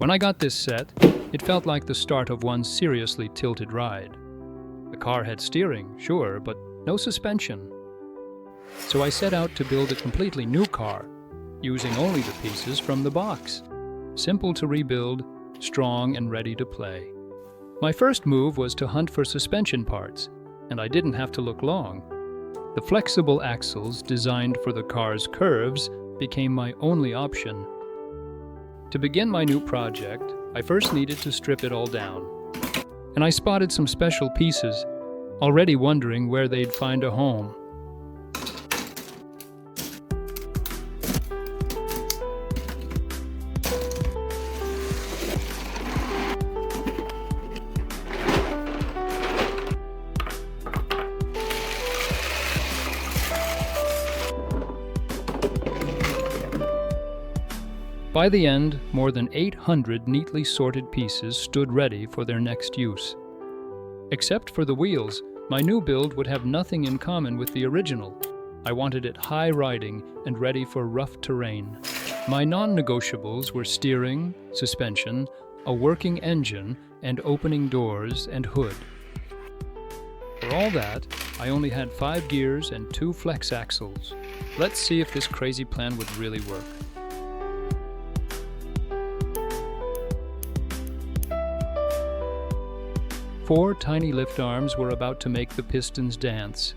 When I got this set, it felt like the start of one seriously tilted ride. The car had steering, sure, but no suspension. So I set out to build a completely new car, using only the pieces from the box. Simple to rebuild, strong and ready to play. My first move was to hunt for suspension parts, and I didn't have to look long. The flexible axles designed for the car's curves became my only option. To begin my new project, I first needed to strip it all down. And I spotted some special pieces, already wondering where they'd find a home. By the end, more than 800 neatly sorted pieces stood ready for their next use. Except for the wheels, my new build would have nothing in common with the original. I wanted it high-riding and ready for rough terrain. My non-negotiables were steering, suspension, a working engine, and opening doors and hood. For all that, I only had 5 gears and 2 flex axles. Let's see if this crazy plan would really work. 4 tiny lift arms were about to make the pistons dance.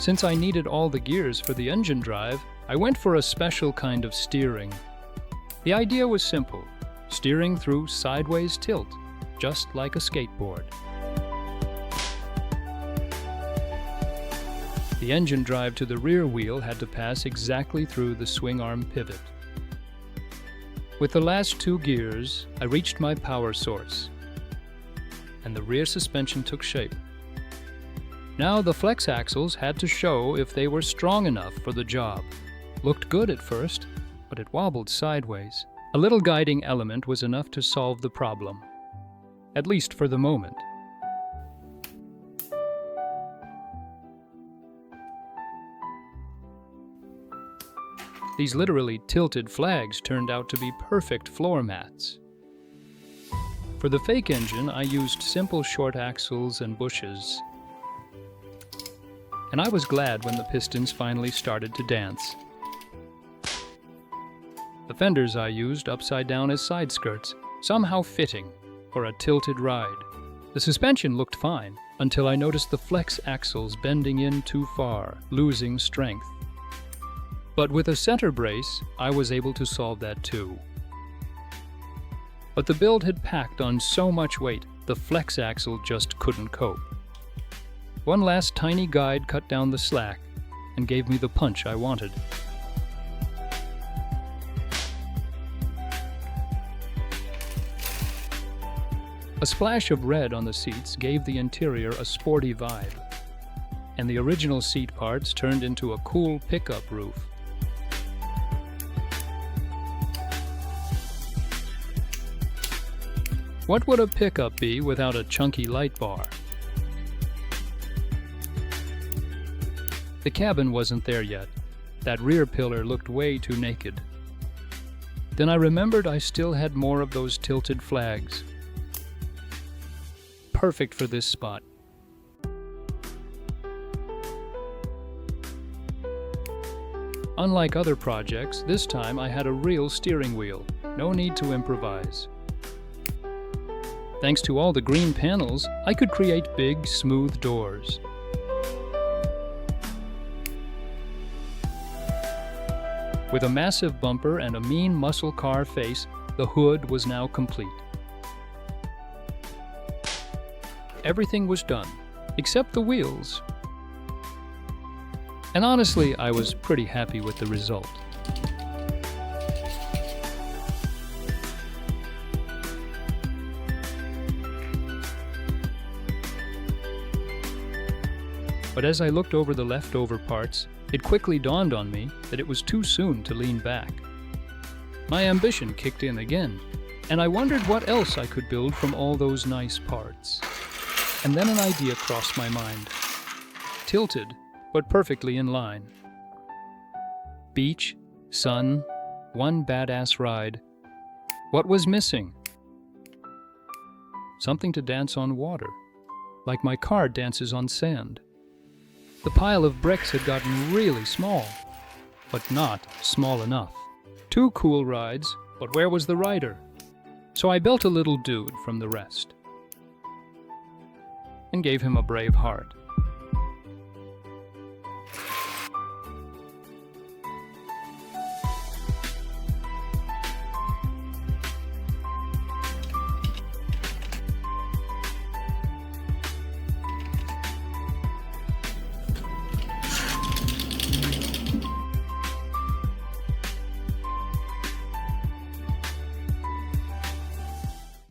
Since I needed all the gears for the engine drive, I went for a special kind of steering. The idea was simple: steering through sideways tilt, just like a skateboard. The engine drive to the rear wheel had to pass exactly through the swing arm pivot. With the last 2 gears, I reached my power source, and the rear suspension took shape. Now the flex axles had to show if they were strong enough for the job. Looked good at first, but it wobbled sideways. A little guiding element was enough to solve the problem, at least for the moment. These literally tilted flags turned out to be perfect floor mats. For the fake engine, I used simple short axles and bushes. And I was glad when the pistons finally started to dance. The fenders I used upside down as side skirts, somehow fitting for a tilted ride. The suspension looked fine until I noticed the flex axles bending in too far, losing strength. But with a center brace, I was able to solve that too. But the build had packed on so much weight, the flex axle just couldn't cope. One last tiny guide cut down the slack and gave me the punch I wanted. A splash of red on the seats gave the interior a sporty vibe, and the original seat parts turned into a cool pickup roof. What would a pickup be without a chunky light bar? The cabin wasn't there yet. That rear pillar looked way too naked. Then I remembered I still had more of those tilted flags. Perfect for this spot. Unlike other projects, this time I had a real steering wheel. No need to improvise. Thanks to all the green panels, I could create big, smooth doors. With a massive bumper and a mean muscle car face, the hood was now complete. Everything was done, except the wheels. And honestly, I was pretty happy with the result. But as I looked over the leftover parts, it quickly dawned on me that it was too soon to lean back. My ambition kicked in again, and I wondered what else I could build from all those nice parts. And then an idea crossed my mind. Tilted, but perfectly in line. Beach, Son, one badass ride. What was missing? Something to dance on water, like my car dances on sand. The pile of bricks had gotten really small, but not small enough. 2 cool rides, but where was the rider? So I built a little dude from the rest and gave him a brave heart.